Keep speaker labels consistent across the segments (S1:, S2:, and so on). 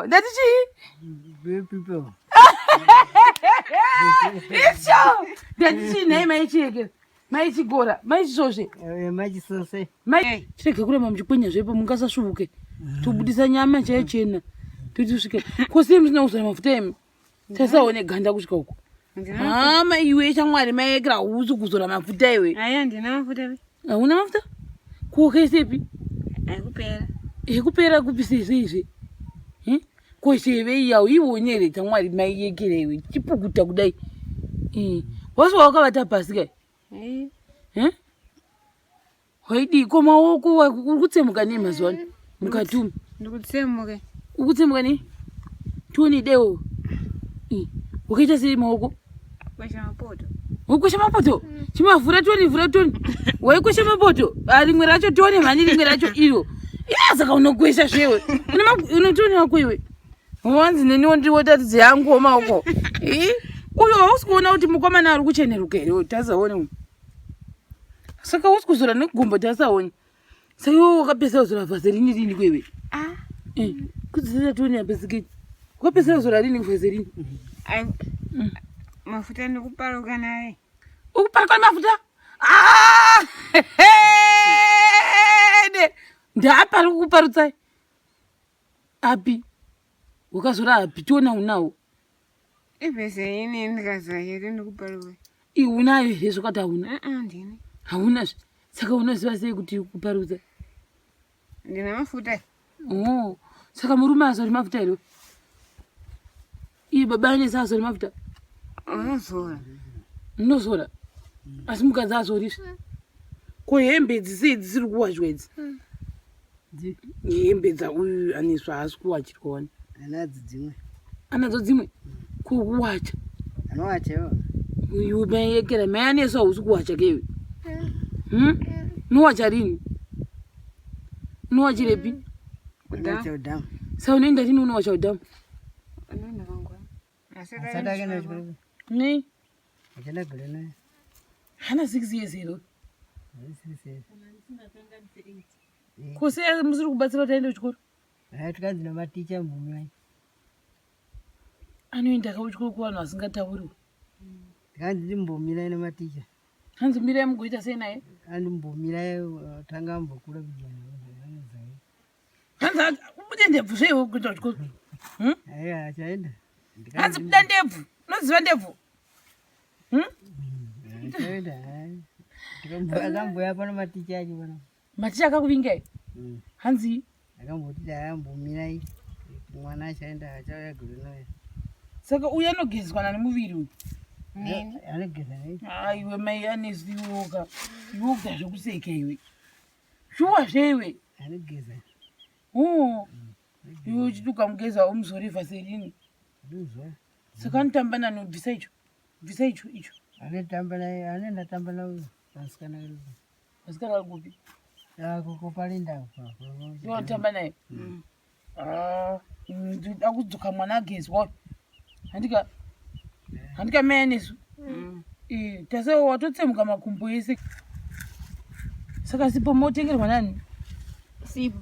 S1: Wow, that is she.
S2: Very people.
S1: It's so. That is she name my chicken. My chigora, my sosi.
S2: My sauce.
S1: My cheke kule mamchikwenya zvepo mungasasvuke. Tobudisa nyama chaichena. Tutusvike. Kosi msina usana mafuta emi. Tasaone ganda kusvika uko. Mama iwe chamwari maekera usu kuzora mafuta iwe.
S3: Aya ndina mafuta iwe.
S1: Hauna mafuta? Kuokesepi?
S3: Aikupera.
S1: Ikupera kupisise izvi. Kosheve yau iwonyere chamwari maiyekera iwe. Chipukuta kudai. Wasi wakavata pasi kai? Waidi komaoko urikutsemuka nei mazuva ano mukatuma?
S3: Ndikutsemuka.
S1: Ukutsemuka nei? Toni deo. Wakaita sei maoko?
S3: Kwesha mapoto.
S1: Wakwesha mapoto? Chimavhura toni. Waikwesha mapoto? Rimwe racho toni mhani rimwe racho iro. Saka unokwesha zvewe. Unotoni wako iwe. Wanzi neniwo ndiwotatidze yangu wamaoko. Uyo hausi kuona kuti mukomana ari kucheneruka here tasaone. Saka hausi kuzora negumbo tasaone. Saka iwe wakapesa kuzora vaserini rini kwewe? Kudzira toni yapesiketi. Wakapesa kuzora rini vaserini?
S3: Mafuta ndikuparuka naye.
S1: Ukuparuka mafuta? Ndaparuka kuparutsai. Api? Wakazora api tiona unawo?
S3: Ipese ini ndikazwa here ndikuparuka.
S1: Unayo here zvakati hauna?
S3: Ndini.
S1: Haunazve. Saka unoziva sei kuti kuparutsa?
S3: Ndina mafuta.
S1: Saka murume azori mafuta here? Iye baba ane azori mafuta?
S3: Unozora.
S1: Unozora? Asi mukadzi azorizve? Ko hembe dzisei dzisiri kuwachwa idzi? Hembe dzauyu aniswa haasi kuwachirwa.
S2: Anadzo dzimwe.
S1: Anadzo dzimwe? Kuwacha?
S2: Anowachawo.
S1: Uyu maiyekera mai aneswa hausi kuwacha keiwe? Unowacha rini? Unowachirepi?
S2: Udhamu.
S1: Saka unoenda rini unowacha udhamu?
S3: Unoenda kwangu.
S2: Asati akenda kuchikoro.
S1: Nei?
S2: Achenda gure naye.
S1: Hana 6 years here.
S2: 6 years.
S1: Kose musiri kubatsira kuti aende kuchikoro?
S2: Tikanzi namaticha mbumai.
S1: Anoenda kuchikoro kuvanhu vasingatauriwo.
S2: Tikanzi ndimbomirai namaticha.
S1: Hanzi mirai mugoita sei naye?
S2: Andimbomirai tanga ambokura kujana.
S1: Hanzi ubude ndebvu zveiwo kuita kuchikoro?
S2: Aiya achaenda.
S1: Hanzi buda ndebvu. Unoziva ndebvu?
S2: Achaenda. Akamboya pano maticha acho pano.
S1: Maticha akakuvingai? Hanzi
S2: akamboti daambomirai mwana achaenda achauya gure naye.
S1: Saka uyu anogezwa nemuviri uyu?
S2: Anogeza naye.
S1: Iwe mai aneziwoka. Iwe kuda zvekuseka iwe. Shuwa zveiwe.
S2: Anogeza.
S1: Iwe uchiti ukamugeza umuzore vaserini.
S2: Ndizwa.
S1: Saka anotamba nani bvisa icho? Bvisa icho icho.
S2: Anotamba naye, anotamba naye vasikana vari.
S1: Vasikana vari kupi?
S2: Koko palinda.
S1: Iwe anotamba naye? Akudzoka mwana agezwa. Handika mai anesu? Tase watotsemuka makumbo ese. Saka sipo motengerwa nani?
S3: Sipo.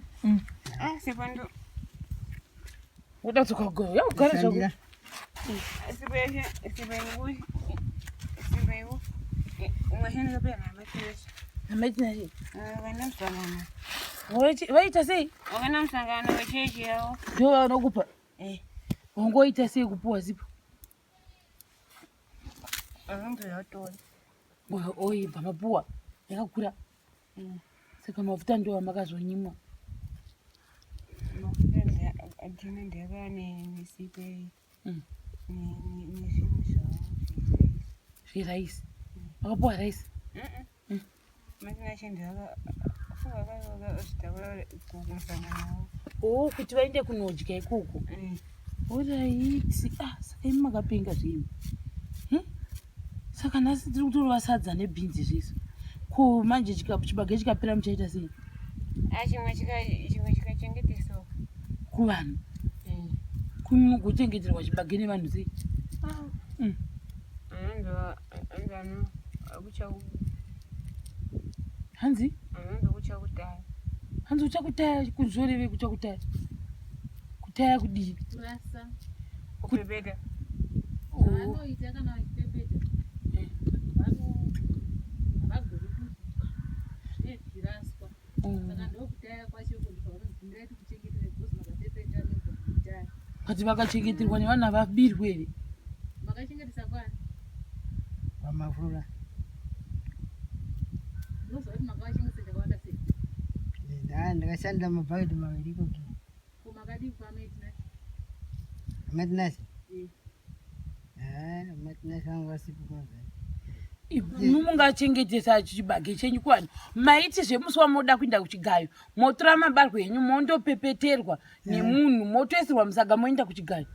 S3: Sipo ndo.
S1: Udatsoka goyo. Yakugara zvako.
S3: Sipo yeshe. Sipo yangu. Sipo yangu. Umashani kapera namaticha.
S1: Namaticha sei?
S3: Vana msangano.
S1: Vaita sei?
S3: Vana msangano wechechi yao.
S1: Ndio vanokupa? Wangoita sei kupuwa zipo?
S3: Ndo yatori.
S1: Oibva mapuwa yakakura. Saka mafuta ndio amakazonyimwa.
S3: Mafuta adina ndiyaka nesipe. Nezvinhu zvavo.
S1: Zviraisi. Akapuwa raisi?
S3: Matina chendiyaka. Funga kazvitaura kumusangano.
S1: Kuti vaende kunodya ikoko. Alright. Saka imi makapenga zvinhu. Saka nhasi tiri kutorova sadza nebhinzi zvese. Ko manje chibage chikapera muchaita sei?
S3: Chimwe chikachengeteswa
S1: kuvanhu. Kunogochengeterwa chibage nevanhu sei? Hanzi? Hanzi uchakutaya kuzoreve kuchakutaya? kutaya kudii
S3: kupepeta
S1: kati vakachengeterwa nevana vabirwe here
S2: pamafura ndakashandira mabhaketi maviri koki amatinasi amatinasi angu vasipo mazai
S1: mungachengetesa chibage chenyu kwani maiti zvemusi wamoda kuenda kuchigayo motora mabarwe enyu mondopepeterwa nemunhu motoisirwa musaga moenda kuchigayo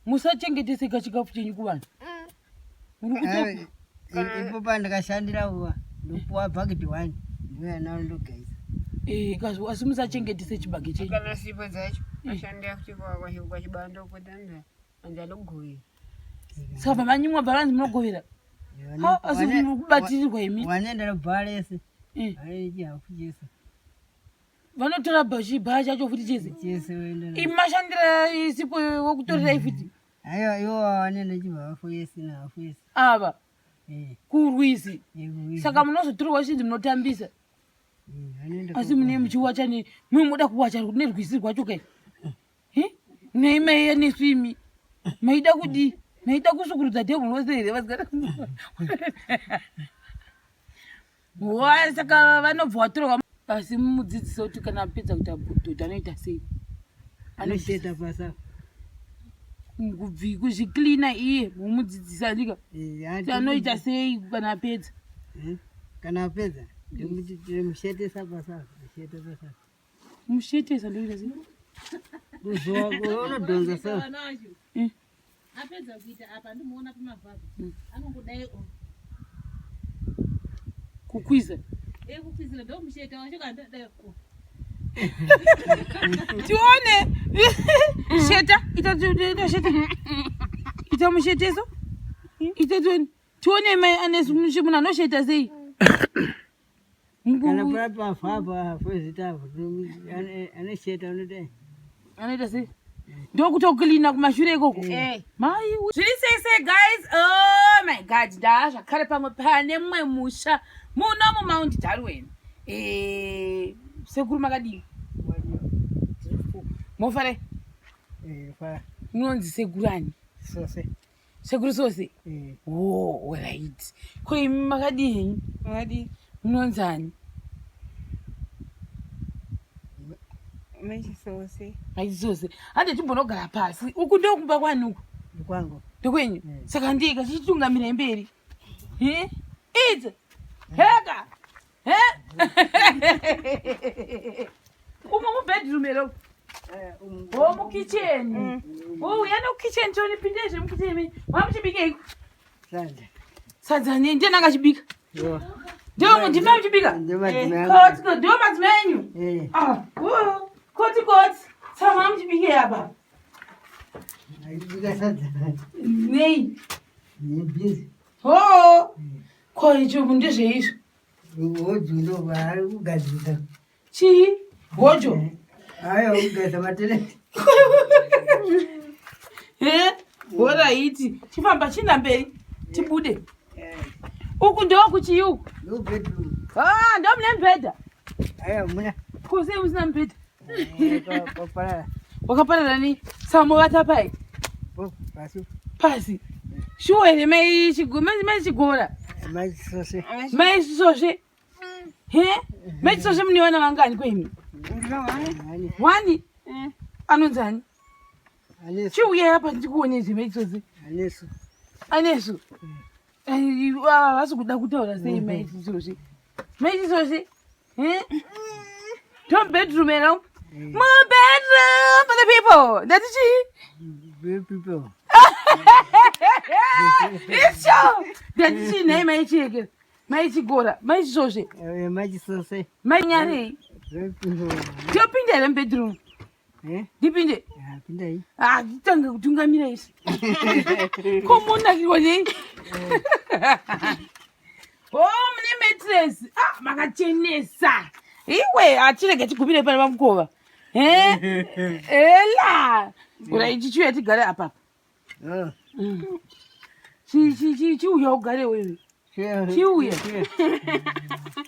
S1: musachengeteseka chikafu chenyu kuvanhu
S2: ipo pandakashandira uva ndopuwa bhaketi 1 ndoyanao ndogaisa
S1: asi musachengetese chibage chenyu
S3: kana sipo dzacho ashandira kwachibando kutanza anzalogoye
S1: saka manyimwa bharanzi munogovera asi kubatirirwa imi
S2: wanenda nobharese aichihafu chese
S1: vanotora chibhaa chacho futi chese imi mashandira isipo wokutorirai futi
S2: aiwa iwo wanenda chihafu yese nahafu yese
S1: ava kurwisi saka munozotorwa chinzi munotambisa asi mune muchiwacha mwe muda kuwacha nerwisi rwacho kai nei maiya nesu imi maida kudii maida kusukurudza tebhuru rose here vasikata saka vanobva vatorwa asi mudzidzisa kuti kana apedza kuti dhodha anoita sei
S2: anosheta pasa
S1: kuzviklina iye mumudzidzisa ndika anoita sei kana apedza
S2: kana apedza ndimushetesa pasa
S1: mushetesa ndoita sei
S2: unodhonza sa
S4: apedza kuita apa ndimuona pamavhabha anongodai
S1: kukwiza
S4: kukwizira ndomusheta wacho kandadai
S1: tione sheta ita sheta ita musheteso ita tione mai anesu munhu anosheta sei
S2: kana pamavhabha fezitavu anosheta unodai
S1: anoita sei ndokutoklina kumashure ikoko mai zviri sei guys. Oh my god, ndazvakare pamwe pane mumwe musha muno mumount Darwin. Sekuru makadini mofare munonzi sekurani
S2: sose
S1: sekuru sose right ko imi makadini munonzani maisose hande chimbonogara pasi uku ndokumba kwani uku
S2: ndikwangu
S1: ndokwenyu saka ndika chichitungamira mberi idze heka umu mubedroom ero mukicheni uyana kukicheni tonipindezve mukutemi wamuchibikeiko sadza ndiye ndangachibika ndio ndima muchibika ndio madzimai enyu koti sama muchibike apa nei ko icho ndezveizvo
S2: hojo ndo vari kugadzika
S1: chii hojo
S2: aya kugadzika matereti
S1: oraiti chifamba china mberi tibude uku ndo kuchiyuku
S2: ndo bedroom
S1: ndo mune mubhedha
S2: aya muna
S1: kusei musina mubhedha
S2: paparara
S1: wakaparara ni samovata pai pasi shuwa here maisigora maisosve maisosve muniwana vangani kwemi wani anonzani chiuyai apa ndikuonezve maisose anesu havasi kuda kutaura sei maisosve tom bedroom era bedroom for the people ndati chii icho ndati chii nhai maicheke maichigora maichisosve mainyarei topinda here mubedroom ndipinde nditanga kutungamira isi komonakirwa nei mune matres makachenesa iwe hatirege tigumire pane pamukova Ela. Ura chichuya tigare apa. Chiuya ugare wewe. Chiuya.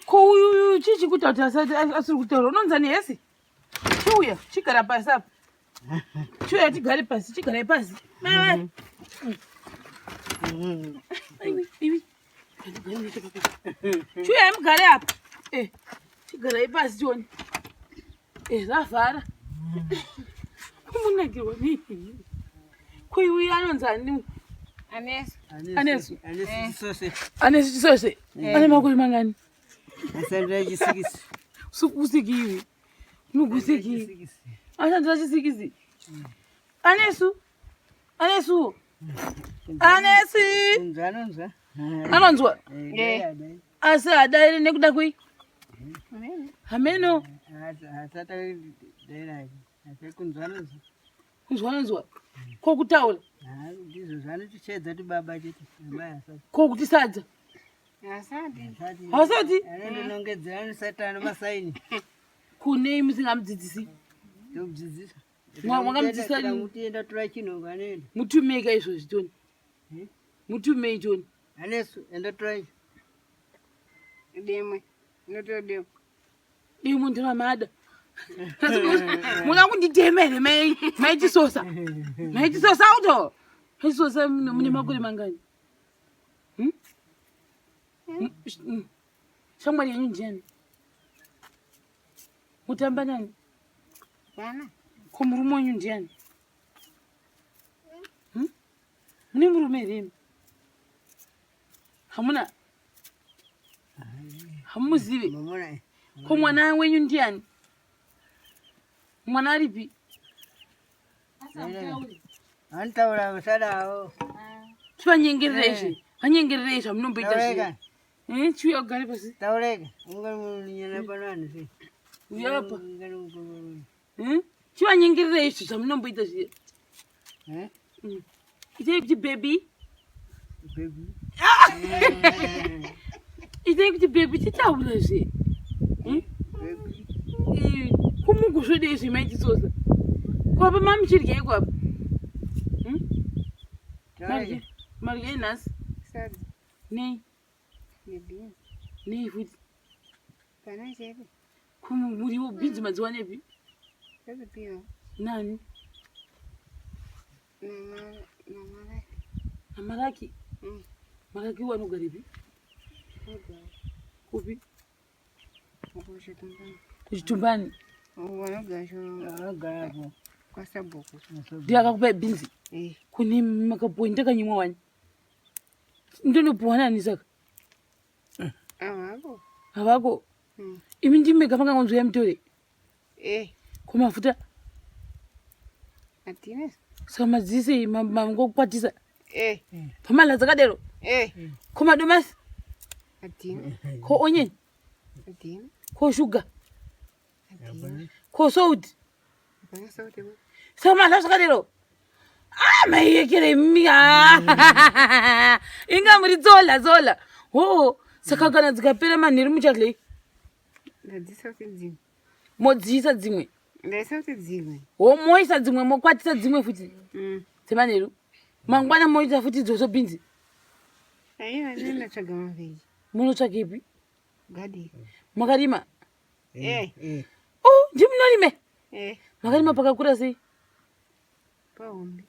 S1: Ko uyu chichikuta kuti asiri kutaura. Unonza nehesi? Chiuya, chigara pasi apa. Chiuya tigare pasi, chigare pasi. Mai. Iwi. Chiuya mugare apa. Chigara pasi choni. Zavhara. Kumunakirwa nii. Kuiwi anonzani. Anesu chisose. Ane makuri mangani?
S2: Asandra chisikisi.
S1: Usikiwi. Nugusikiwi. Asandra chisikisi. Anesu. Anonzwa. Asi adaire nekuda kui. Hameno. Kunzwanonzwa. Kokutaura.
S2: Ndizvo zvanotichedza kuti baba chete.
S1: Kokuti sadza. Hasati.
S2: Anondonongedzera nesatani masaini.
S1: Kunei musingamudzidzisi?
S2: Ndokudzidzisa.
S1: Mwakamudzidzisa ni?
S2: Mutienda tora chinhu anoenda.
S1: Mutumeka izvozvi toni. Mutumei toni.
S2: Anesu enda tora.
S3: Demwe. Notodemwe.
S1: Imo ndinamada. Muna kunditemere maichisosa. Maichisosa auto. Maichisosa mune makore mangani? Shamwari yenyu ndiani? Mutamba nani?
S3: Yana.
S1: Ko murume wenyu ndiani? Mune murume here? Hamuna? Hamumuzive? Ko mwana wenyu ndiani? Mwana aripi?
S2: Antaura kusadawo.
S1: Chivanyengerereshe. Vanyengerereshe munomboita sei? Chiuya ugare pasi.
S2: Taureka. Ungamunyana panani sei.
S1: Uyapa. Chivanyengerereshe zvamunomboita sei. Itai kuti baby.
S2: Baby.
S1: Itai kuti baby titaura sei. Kumugusvode zvimaichisosa. Kwapa mamuchirye kwapa. Marye nhasi.
S3: Sadza.
S1: Nei.
S3: Nebhinzi.
S1: Nei futi.
S3: Pana chebe.
S1: Muriwo bhinzi madziwanepi?
S3: Zvakupiwa.
S1: Nani?
S3: Namaraki.
S1: Namaraki? Maraki wanogarepi? Kupi? Kuchitumbani.
S3: Wanogara kwasabhuku.
S1: Ndiyakakupa bhinzi. Kune makapuwa ndakanyimwa wani. Ndonopuwa nani saka?
S3: Avako.
S1: Havako? Imi ndimega pangangonzwa yamutore? Kumafuta?
S3: Atina.
S1: Saka madzise mangokukwatisa? Pamala dzakadero? Komadomasi?
S3: Atina.
S1: Ko onion?
S3: Atina.
S1: Ko sugar?
S3: Atina.
S1: Ko salt?
S3: Pana salt.
S1: Saka mala zvakadero? Maiyekere mia. Inga muri zola. Saka kana dzikapera manheru muchadlei?
S3: Ndadzisa kuti dzimwe.
S1: Modzisa dzimwe?
S3: Ndaisa kuti dzimwe.
S1: Moisa dzimwe mokwatisa dzimwe futi? Dzemanheru. Mangwana moita futi dzoso bhinzi?
S3: Aiwa ndindatsvaga mavheji.
S1: Munotsvaga ipi?
S3: Gadi.
S1: Makarima? Ndimunorime? Makarima pakakura sei?
S3: Pahombe.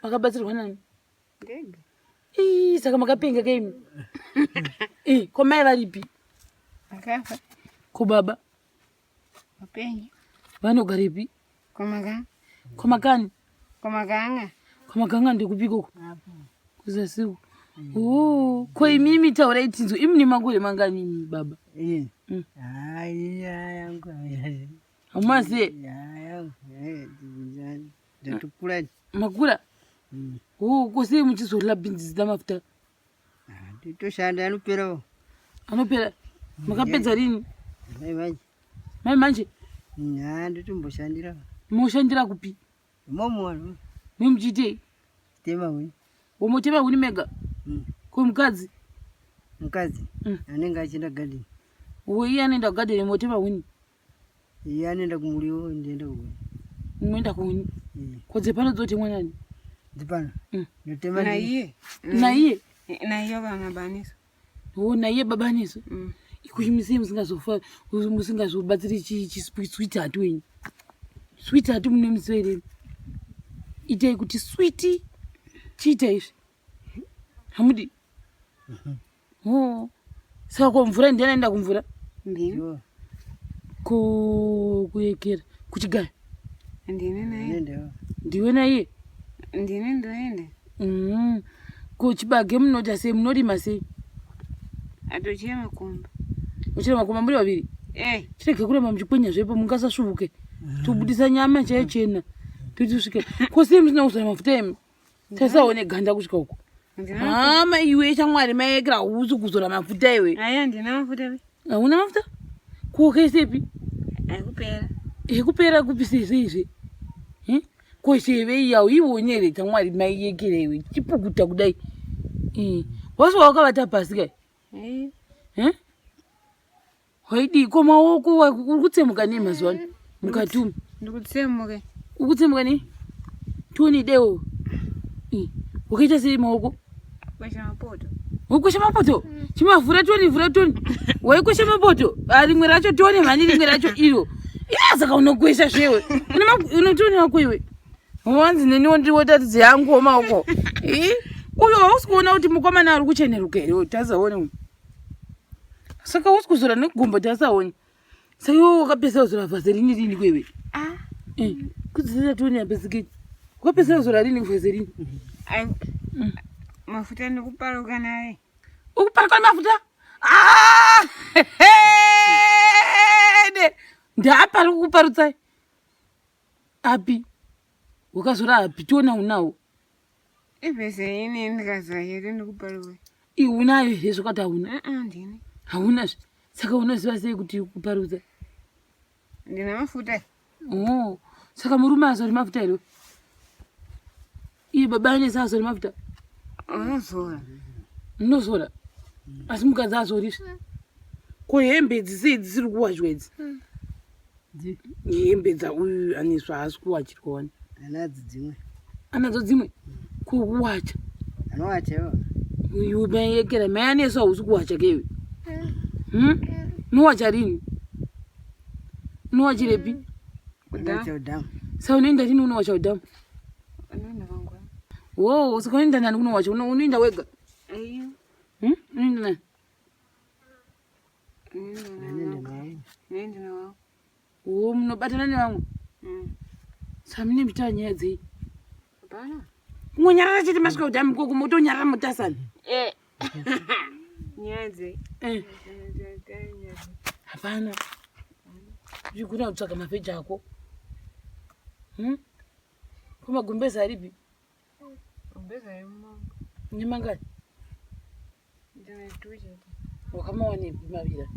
S1: Makabatsirwa nani?
S3: Ndega.
S1: Saka makapenga kaimi? Ko mai varipi?
S3: Vakafa.
S1: Ko baba?
S3: Vapenyu.
S1: Vanogarepi?
S3: Komakanga.
S1: Komakani?
S3: Komakanga.
S1: Komakanga ndekupikoko? Kuzasiku. Ko imini mitaura itinzwa imune makore mangani baba? Hamasi? Makura? Kosei muchizorla bhinzi dzina mafuta?
S2: Toshanda anoperawo.
S1: Anopera? Makapedza rini? Mai manje? Ndotomboshandira. Moshandira kupi?
S2: Momo.
S1: Muchitei?
S2: Tema huni.
S1: Womotema huni mega? Ko mukadzi?
S2: Mukadzi anenge achienda gadeni.
S1: Iye anoenda gadeni motema huni?
S2: Anoenda kumuriwo ndienda ku.
S1: Unoenda kuni? Kodze pano dzoti mwanani?
S2: Dzipano. Notema
S3: Na iye.
S1: Na iye?
S3: Na iye vamabaniso.
S1: Oh, na iye babaniso. Ikushimisi musingazofa musingazobatsiri sweet heart wenyu. Sweet heart mune muswere. Itai kuti sweet chiita izvi. Hamudi? Oh. Saka kwa mvura ndianaenda kumvura?
S3: Ndini.
S1: Kuyekera. Kuchigaya?
S3: Ndini na iye.
S1: Ndiwe na iye?
S3: Ndini ndoende.
S1: Kuchibage munota sei munorima sei?
S3: Atochia makomba.
S1: Uchira makomba muri vaviri? Chirege kurema muchikwenya zvepo mungasasvuke. Tobudisa nyama chaichena. Tutisvike. Kosi musina kuzora mafuta emi. Tasaone ganda kusvika uko. Hama iwe chamwari maekera husu kuzora mafuta iwe.
S3: Aya ndina mafuta iwe.
S1: Hauna mafuta? Kuokaisepi?
S3: Aikupera.
S1: Kupera kupisa izvi. Kosheve yau iwonyere chamwari maiyekera iwe. Chipukuta kudai. Waswa wakavata pasi kai? Waidi komaoko urikutsemuka nei mazuva ano? Mukatuma.
S3: Ndikutsemuka.
S1: Ukutsemuka nei? Toni deo. Wakaita sei maoko?
S3: Kwesha mapoto.
S1: Wakwesha mapoto? Chimavhura toni. Waikwesha mapoto? Rimwe racho toni mhani rimwe racho iro. Saka unokwesha zvewe. Unotoni wako iwe. Wanzi neniwo ndiwotatidzi yangu maoko. Uyo hausi kuona kuti mukomana ari kucheneruka here tasaone. Saka hausi kuzora negumbo tasaone. Saka iwe wakapesa kuzora vhaserini kwewe. Kudzira toni yapesikiti. Wakapesa kuzora rini vhaserini?
S3: Mafuta ndikuparuka naye.
S1: Ukuparuka mafuta? Ndapari kukuparutsai? Api? Wakazora api? Tiona unawo.
S3: Ipese ini ndikazwa here ndikuparuka.
S1: Unayo here zvakati hauna?
S3: Ndini.
S1: Haunazve. Saka unoziva sei kuti kuparutsa?
S3: Ndina mafuta.
S1: Saka murume azori mafuta here? Iye baba ane azori mafuta?
S3: Unozora.
S1: Unozora? Asi mukadzi azorizve? Ko hembe dzisei dzisiri kuwachwa idzi? Hembe dzauyu aniswa haasi kuwachirwa.
S2: Anadzo dzimwe.
S1: Anadzo dzimwe? Kuwacha?
S2: Anowachawo.
S1: Uyu maiyekera mai anesu hausi kuwacha keiwe? Unowacha rini? Unowachirepi?
S2: Udhamu.
S1: Saka unoenda rini unowacha udhamu?
S3: Unoenda kwangu.
S1: Saka unoenda nani kunowacha? Unoenda wega?
S3: Aiyo.
S1: Unoenda nani?
S3: Unoenda na wao.
S1: Munobatana nevamwe? Saka mune mitaura nyaya dzei?
S3: Hapana.
S1: Monyarara chete masvika udhamu koko motonyarara mutasana?
S3: Nyaya dzei?
S1: Hapana. Uchigona kutsvaga mabheji ako? Kumagumbezi aripi?
S3: Gumbezi ari mumango.
S1: Nemangani?
S3: Ndine tuchete.
S1: Wakamawanepi mavira?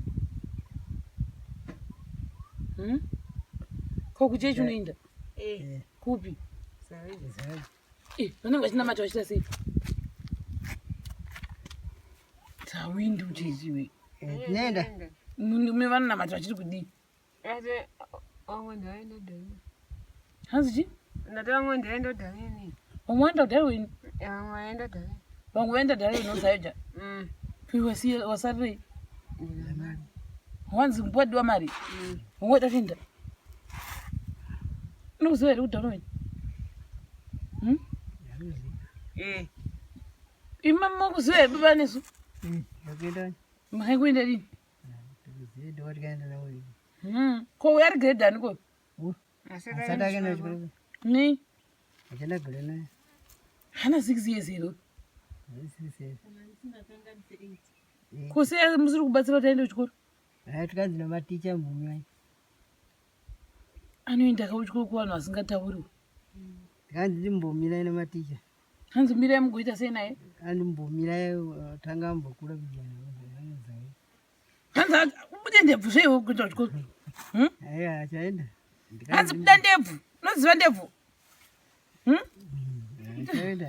S1: Ko kuchechi unoenda? Kupi? Vanenge vachinamata vachita sei? Tawindi uchiziwe.
S2: Nenda.
S1: Mune vanonamata vachiri kudii?
S3: Ate wamwe ndaenda Darwin.
S1: Hanzi chi?
S3: Ndati wamwe ndaenda Darwin.
S1: Vamwe vaenda Darwin?
S3: Wamwe waenda Darwin.
S1: Vamwe vaenda Darwin nozayoja? Wasarei?
S3: Ndina mari.
S1: Wanzi mbwadi wa mari? Vamwe watafinda? Unokuziva here kuDarwin? Imama kuziva here baba nesu? Makaikuenda rini? Ko uya ari grade ani ko?
S2: Asati akaenda kuchikoro.
S1: Nei?
S2: Achaenda grade 9.
S1: Hana 6 years here.
S2: 6 years.
S1: Ko sei musiri kubatsira kuti aende kuchikoro?
S2: Tikanzi namaticha mbumai.
S1: Anoenda kuchikoro kuvanhu vasingatauriwo?
S2: Tikanzi ndimbomirai namaticha.
S1: Hanzi mirai mugoita sei naye?
S2: Andimbomirai tanga ambokura kujana.
S1: Hanzi ubude ndebvu zveiwo kuita kuchikoro?
S2: Aiya achaenda.
S1: Hanzi buda ndebvu. Unoziva ndebvu?
S2: Achaenda.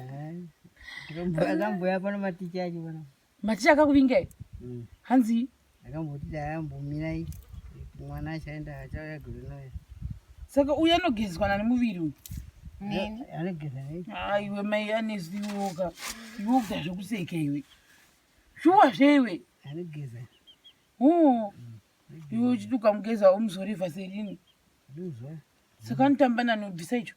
S2: Akamboya pana maticha acho pana.
S1: Maticha akakuvingai? Hanzi?
S2: Akamboti dai ambomirai. mwana achaenda achauya gurunoyo.
S1: Saka uyu anogezwa nani muviri uyu?
S3: Nini?
S2: Anogeza nei?
S1: Iwe mai anesi iwoga. Iwoga zvokuseka iwe. Shuwa zveiwe.
S2: Anogeza.
S1: Iwe uchiti ukamugeza umuzorevha serini.
S2: Nduzwa.
S1: Saka anotamba nani ubvisa icho.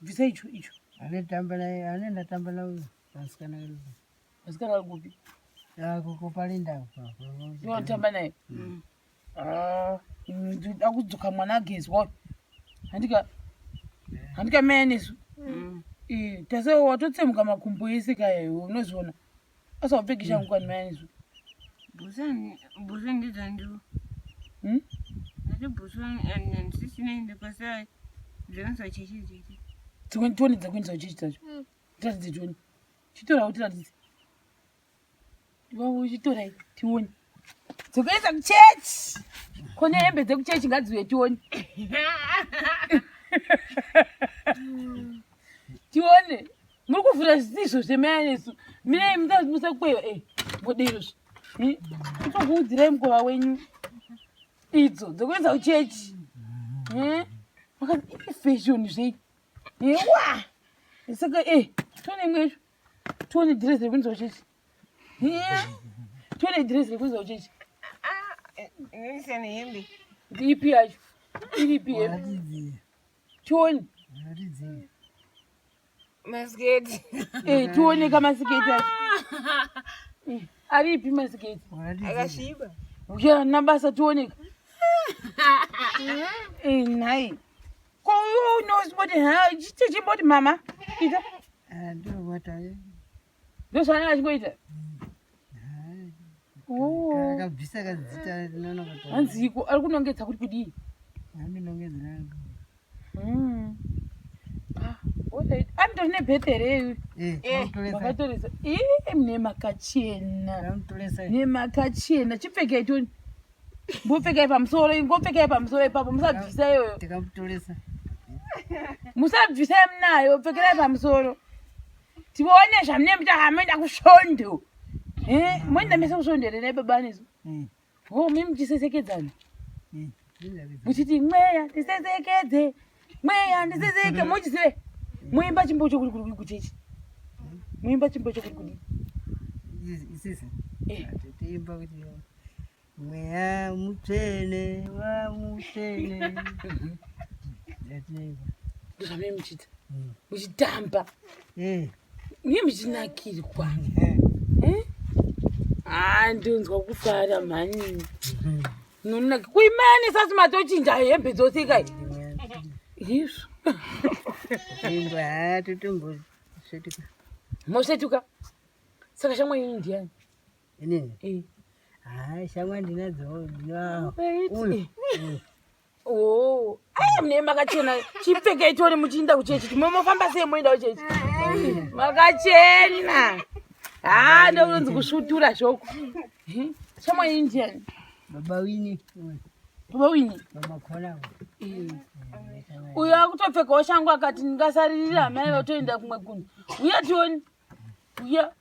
S1: Bvisa icho icho.
S2: Anotamba naye, anotamba naye pasikana iri.
S1: Pasikana ari kupi?
S2: Kupalinda apa.
S1: Iwe anotamba naye. Akudzoka mwana agezwa. Handika mai anesu. Tase watotsemuka makumbo ese kaya iwe unozviona. Asa wapfeka shangu kwani mai anesu.
S3: Busa ndizandiwo. Nati busa andisisinainde pasai. Zvinonzwa chechi.
S1: Tione dzakuendesa uchechi dzacho. Tiratidze tione. Chitora utiratidze. Iwawo uchitora tione. Dzokuendesa kuchechi. Kone hembe dzekuchechi ngadziuye tione. Tione. Muri kuvhura zvisizvo zvemai anesu. Mirai musakweva. Vodero. Kutokuudzirai mukova wenyu. Idzo dzokuendesa kuchechi. Makazi fashion zvei. Wa! Saka tione imwe. Tione dress rekuendesa kuchechi. Tione dress rekuendesa kuchechi.
S3: Nisane hembe.
S1: Ipi yacho? Iripi hembe? Tione.
S3: Masiketi.
S1: Tione kamasiketi acho. Aripi masiketi?
S3: Akashiba.
S1: Uya nabasa tione. Nai. Ko knows what chichimboti mama. Ita.
S2: Ndo wataye.
S1: Ndo sana achikoita.
S2: Akabvisa kadzita rinono kuti.
S1: Hanziko ari kunongedza kuti kudii?
S2: Andinongedza nangu.
S1: Alright. Andone betere.
S2: Makatoresa.
S1: Mne makachena.
S2: Ramtoresa.
S1: Ne makachena. Chipfeka itoni. Mbopfeka pamusoro, ingopfeka pamusoro ipapo musabvisa iyoyo.
S2: Tikamutoresa.
S1: Musabvisa mnayo, pfekera pamusoro. Tione zvamne mutahamenda kushondo. Mwenda mese kushondere ne baba nezo. Mimi mchisesekedzana. Muchiti mweya tisesekedze. Mweya ndiseseke mochise. Muimba chimbo chokuri kuchechi. Muimba chimbo chokuri kudi.
S2: Isisi. Tiimba kuti mweya mutsvene wa mutsvene. Yatineva.
S1: Zvamene muchita. Muchitamba. Mimi muchinakirwa. Ndonzwa kufara mani. Nonna kuimani sasi matochinja hembe dzose kai. Izvo.
S2: Imba tutumbo setuka.
S1: Mosetuka. Saka shamwa iyi ndiani?
S2: Inini. Shamwa ndinadzo.
S1: Mune makachena chipfeka itore muchiinda kuchechi. Timomofamba sei moenda kuchechi? Makachena. Ndonzi kusvutura shoko. Shamwa iyi ndiani?
S2: Baba Wini.
S1: Baba Wini.
S2: Mama Kona.
S1: Uyo akutopfekawo shangu akati ndingasaririra mai vatoenda kumwe kunhu. Uya tioni. Uya.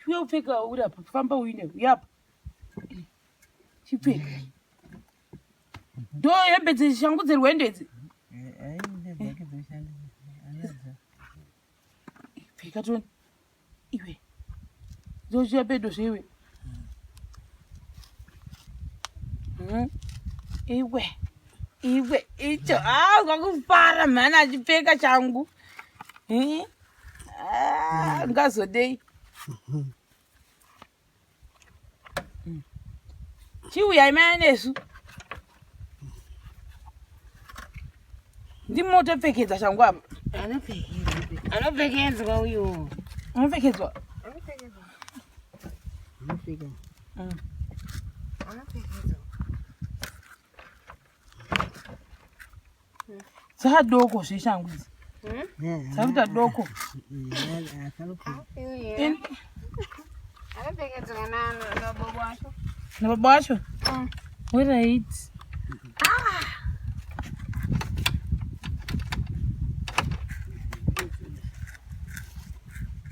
S1: Uya upfeka urapa. Famba uine. Uyapa. Chipfeka. Do hembe dzeshangu dzerwendo idzi. Pfeka tioni. Iwe. Zochiya pedo zvewe. Iwe icho kwakufara mhana achipfeka changu. Ngazodei. Chiuya mai nesu. Ndimotopfekedza changu apa.
S3: Anopfekedzwa uyo.
S1: Anopfekedzwa.
S2: Anopfeka.
S1: Dzadoko zveshangu idzi. Dzakuita doko.
S3: Anopfekedzwa nababa wacho.
S1: Nababa wacho? Alright.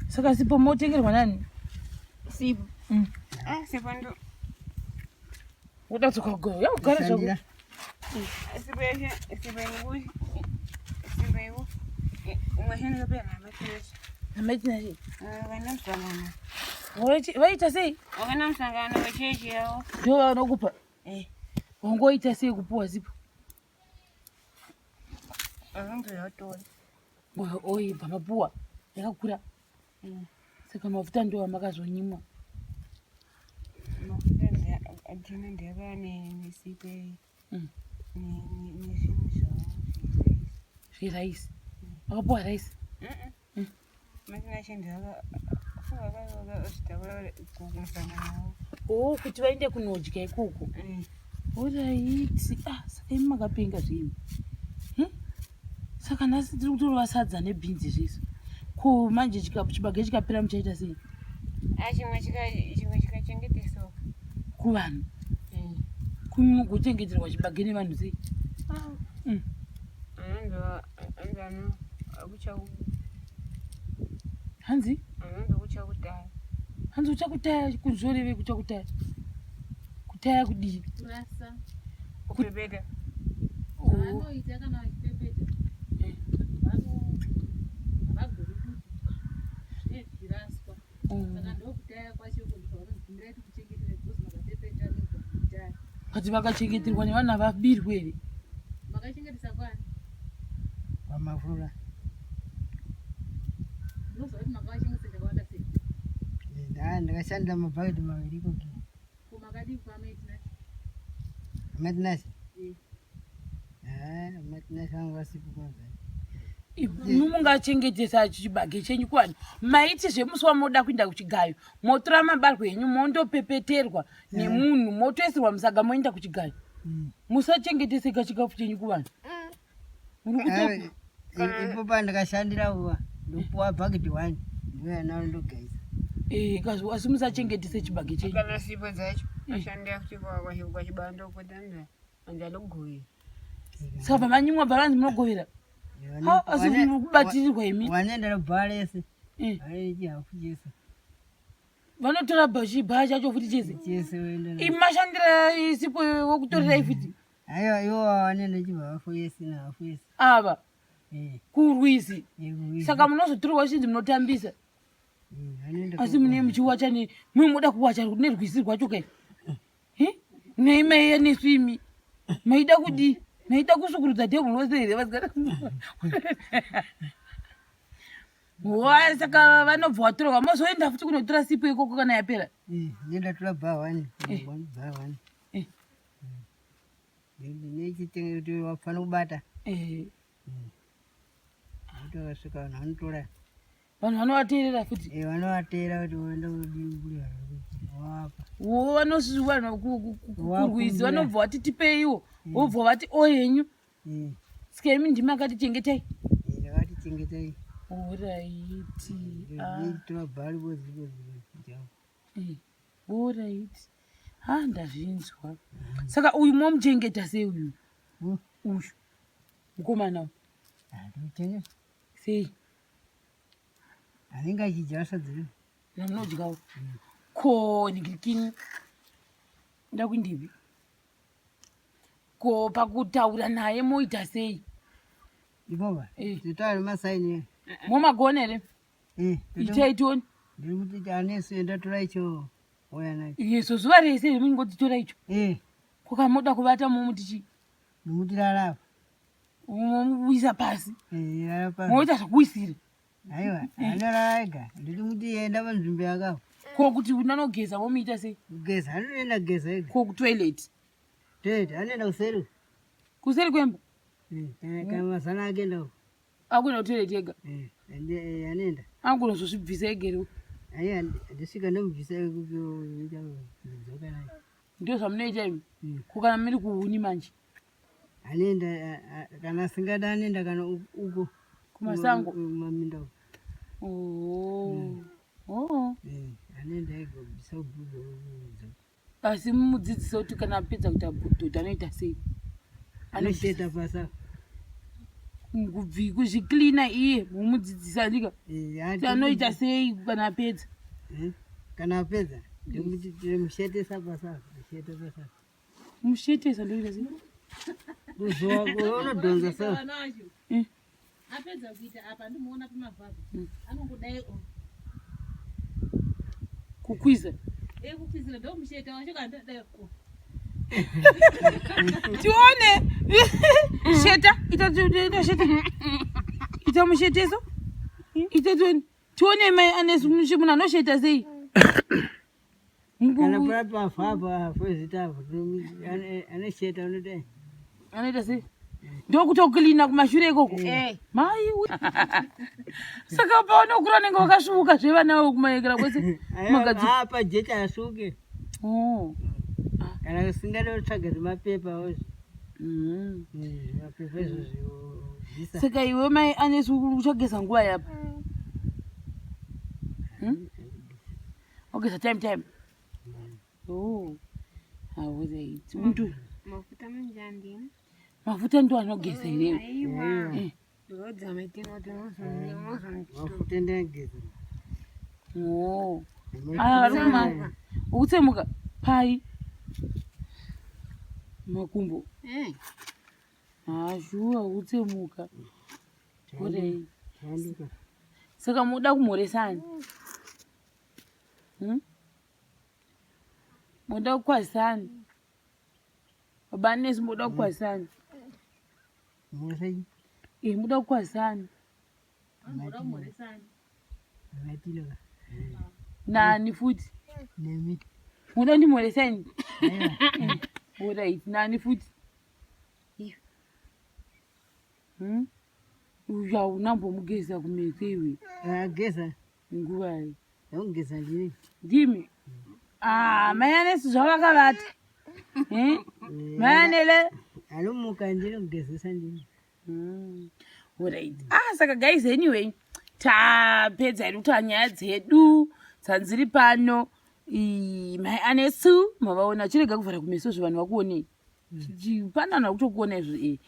S1: Saka sipo motengerwa nani?
S3: Sipo. Sipo ndo.
S1: Udatsoka go. Ya ugara zvaku.
S3: Sibeshe, sibengu. Sibengu. Umahenda pia na mathesh.
S1: Amatina shi.
S3: Kana msangano.
S1: Waita sei?
S3: Kana msangano wechechi yao.
S1: Ndio wanokupa.
S3: Eh.
S1: Wangoita sei kupuwa zipo.
S3: Ndo yatoni.
S1: Oi pamapuwa. Yakakura. Saka mafuta ndio amakazonyimwa.
S3: Mafuta ndio adina ndio bani sipe. Ni shimisha.
S1: Rice. Akapuwa rice.
S3: Matina shinda funga kaza usitabula kumsangano.
S1: Oh, kuti vaende kunodya ikoko. Alright. Saka makapinga zvinhu. Saka nhasi tiri kutorova sadza nebhinzi zvese. Ko manje chibage chikapera muchaita sei?
S3: Chimwe chikachengeteswa
S1: kuvanhu. Kuchengeterwa chibage nevanhu sei? Hanzi? Hanzi uchakutaya kuzoreve kuchakutaya. Kutaya kudii?
S4: Kurasa.
S3: kupepeta.
S4: Vanoita kana vachipepeta. Zviraswa. Saka ndokutaya kwacho kuti vanogumira kuti kuchengetera bhozi makapepeta nekutaya.
S1: Kuti vakachengeterwa nevana vabirwe here?
S4: Makachengetesa kwani?
S2: Pamavura.
S4: Unoziva kuti makavachengetesa chakawanda sei?
S2: Ndakashandira mabhaketi maviri koki.
S4: Kumakadii kwamaitinasi?
S2: Amatinasi? Amatinasi vangu vasipo kwanza.
S1: Mungachengetesa chibage chenyu kwani? Maiti zvemusi wamoda kuenda kuchigayo, motora mabarwe enyu mondopepeterwa nemunhu, motoisirwa musaga moenda kuchigayo. Musachengeteseka chikafu chenyu kuvanhu.
S2: Ipo pandakashandira uwa ndopuwa bhaketi 1 ndiyo ndogaisa.
S1: Asi musachengetese chibage chenyu.
S3: Kana sipo dzacho ashandira kwa chibando kwetanda andalogoye.
S1: Saka pamanyimwa bhalanzi munogovera. Asi kubatirirwa imi.
S2: Wanenda nobhalese. Hafu chese.
S1: Vanotora bha chacho futi chese.
S2: Chese wenda.
S1: Imashandira isipo wokutorera ifiti.
S2: Aiwa iwo wanenda chibva hafu yese na hafu yese.
S1: Ava. Kurwisi. Saka munozotorwa chinzi munotambisa. Asi mune muchiwacha ne munoda kuwacha kune rwisi rwacho kai. Neimaiya neswimi. Maida kudi. Maida kusukurudza tebhuru rose here vasikana. Saka vanobva vatorwa mozoenda futi kunotora sipo ikoko kana yapera.
S2: Nenda tora bha 1. Bha 1. Nechitenge kuti wafana kubata. Ndosvika vanhu vanotora.
S1: Vanhu vanovateerera futi.
S2: Vanovateera kuti uenda kudii wapa.
S1: Vanosiwana kurwizi vanobva vati tipeiwo. Vobva vati oyenyu. Saka imi ndimi akatichengetai.
S2: Ndakatichengetai.
S1: Alright.
S2: Tora bhari bozi.
S1: Alright. Ndazvinzwa. Saka uyu momuchengeta sei uyu? Uyu. Mukomana.
S2: Ndinochengeta.
S1: Sei?
S2: Anenge achidya sadzi.
S1: Namunodyawo. Ko ndikini. Ndakundivi. Ko pakutaura naye moita sei?
S2: Ibova. Titauri masaini.
S1: Momagona here? Itai toni.
S2: Ndiri kuti anesu ndatora icho. Oya nacho.
S1: Yeso zuva rese rimingoti icho. Kukamoda kuvata momutichi.
S2: Nomutirara.
S1: Momuisa pasi.
S2: Rara pasi.
S1: Moita zvokuisira.
S2: Aiwa, anorara ega. Ndiri kuti enda panzvimbo yakapo.
S1: Ko kuti unanogeza momuita sei?
S2: Kugeza, anoenda kugeza ega.
S1: Ko kutoilet.
S2: Toilet, anoenda kuseri.
S1: Kuseri kwemba?
S2: Kana mazana akenda uko.
S1: Akuenda kutoilet ega?
S2: Anoenda.
S1: Angonozozvibvisa egero.
S2: Aiwa, ndisvika ndomubvisa ekuita kudzoka naye.
S1: Ndio zvamunoita imi? Ko kana muri kuhuni manje?
S2: Anoenda kana asingada anoenda kana uko.
S1: Kumasango?
S2: Maminda uko. Anoenda ega kubvisa ubhudho udzoka.
S1: Asi mumudzidzisa kuti kana apedza kuita bhudhodha anoita sei?
S2: Anosheta pasa.
S1: Kuzviklina iye mumudzidzisa ndika? Anoita sei kana apedza?
S2: Kana apedza ndokuti mushetesa pasa. Musheta pasa.
S1: Mushetesa ndoita sei?
S2: Kuzoa unodhonza sawa.
S4: Nacho. Apedza kuita apa ndimuona pamavhazi. Anongodai
S1: Kukwiza.
S4: kukwizira ndo musheta wacho kandadai ko.
S1: Tione. Sheta ita sheta. Ita musheteso? Ita tione mai anesu mushimuna anosheta sei?
S2: Kana papa faba fezita anesheta unodai.
S1: Anoita sei? Ndokutoklina kumashure ikoko. Mai. Saka paona ukura nenge wakasvuka zvevana kumaekera kwese.
S2: Apa jeta asuke. Kana usingade kutsvaga zvimapepa ozvo. Mapepa izvo.
S1: Saka iwe mai anesu uchageza nguva yapa. Ogeza time. Awuze muntu.
S3: Mafuta manjandi.
S1: Mafuta ndo anogeza iwewe.
S3: Aiwa. Rodza maitino
S2: Mafuta ndageza.
S1: Aruma. Utsemuka pai. Makumbo. Shuwa utsemuka. Kodai. Saka muda kumhoresana. Muda kukwazisana. Baba nesi muda kukwazisana.
S2: Mwasai.
S1: Muda kukwazisana.
S4: Muda kumhoresana.
S2: Matilo.
S1: Nani futi?
S2: Nemi.
S1: Muda ndimhoresana. Alright, nani futi? Uya unambomugeza kumeze iwe.
S2: Geza.
S1: Nguva iyi.
S2: Ungeza ndini.
S1: Ndimi. Mayanesi zvavakavata. Mayanele.
S2: Alumuka ndiri kugezesa ndini.
S1: Alright. Saka guys anyway, tapedza kuti nyaya dzedu dzanziri pano. Mai anesu mavaona chirega kuvhara kumeso zvanhu vakuonei. Chipanana kutokuona izvo.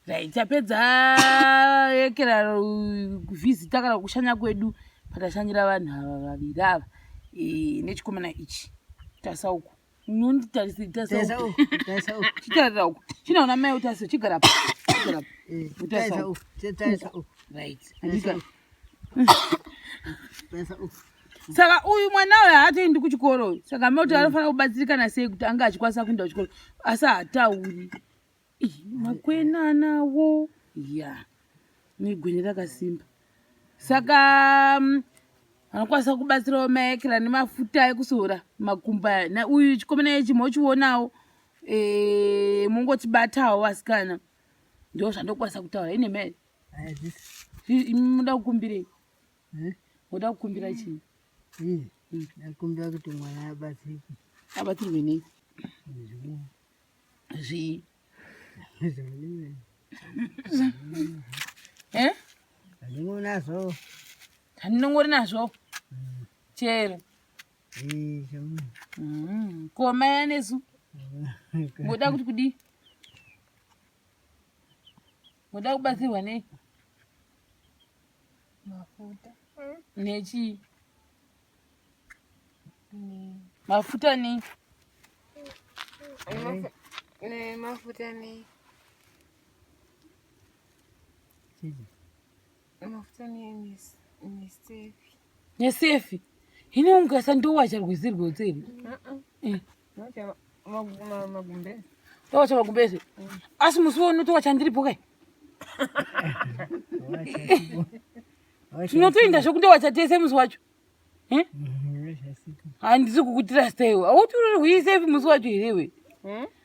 S1: Right, tapedza ekera kuvhizita kana kushanya kwedu patashanyira vanhu ava vaviri ava. Nechikomana ichi. Tasauko. Tasauko. Chitarira uko. Chinaona mai utasi chigara pa. Tasauko. Right. Saka uyu mwana uyu haatoendi kuchikoro. Saka mai kuti anofanira kubatsirikana sei kuti anga achikwanisa kuenda kuchikoro. Asi haatauri. Makwena wo. Negwenye rakasimba. Saka anokwanisa kubatsirawo mai ekera nemafuta ekuzora makumba. Na uyu chikomana ichi mochionawo. Mungotibatawo asikana. Ndo zvandokwanisa kutaura. Ine mai. Muda kukumbirei? Muda kukumbira chii?
S2: Nakumbira kuti mwana abatsirike.
S1: Abatsirwe nei? Zvii?
S2: Ndingonazvo.
S1: Handinongori nazvo. Chero. Koma yanesu. Muda kuti kudi? Muda kubatsirwa nei?
S3: Mafuta.
S1: Nechi? Mafuta nei?
S3: Mafuta nei? Mafuta nei sefi.
S1: Nesefi? Hine ungasa ndo wacharwizirwe utseri?
S3: Magumbezi.
S1: Wacha magumbezi? Asi musiwo to wachandiripo kai? Tinotoenda zvokuti wachatese musi wacho. Handisi kukutira sewe. Autori huisefi musi wacho here.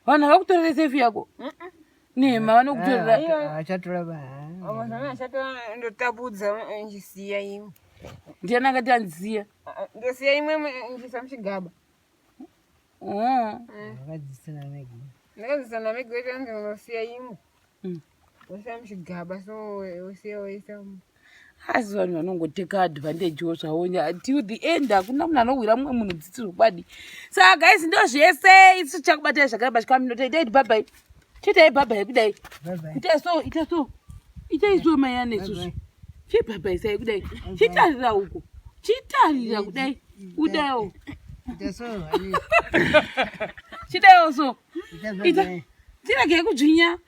S1: Vanhu vakutorera sefi yako. Nema vanokutorera.
S2: Achatora
S3: Amazana achatora ndotapudza njisiya imwe.
S1: Ndiana akati anziya.
S3: Ndosiya imwe njisa muchigaba.
S2: Wakadzisana megi.
S3: Ndakadzisana megi weta ndosiya imwe. Wosiya muchigaba so wosiya woisa.
S1: Asi vanhu vanongoteka advantage zvavo till the end hakuna munhu anowira mumwe munhu dzitsi rwubadi. Saka guys ndo zvese isu chakubatai zvakaramba chikaminotai taiti bye-bye. Chitai bye-bye kudai. Ita so. Itai so mai anesu. Chi bye-bye sai kudai. Chitarira uko. Chitarira kudai. Udayo.
S2: Ita so.
S1: chidewo so
S2: Ita
S1: ita
S2: bebe.
S1: tirege kudzvinya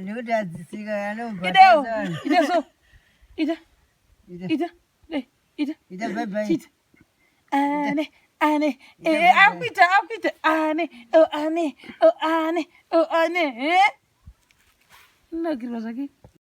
S2: Nekuti adzisika anobva.
S1: idewo ita so ita
S2: Ita.
S1: ita ita
S2: Ita bebe.
S1: chita ane akuita ane ane ane nakirwa zvake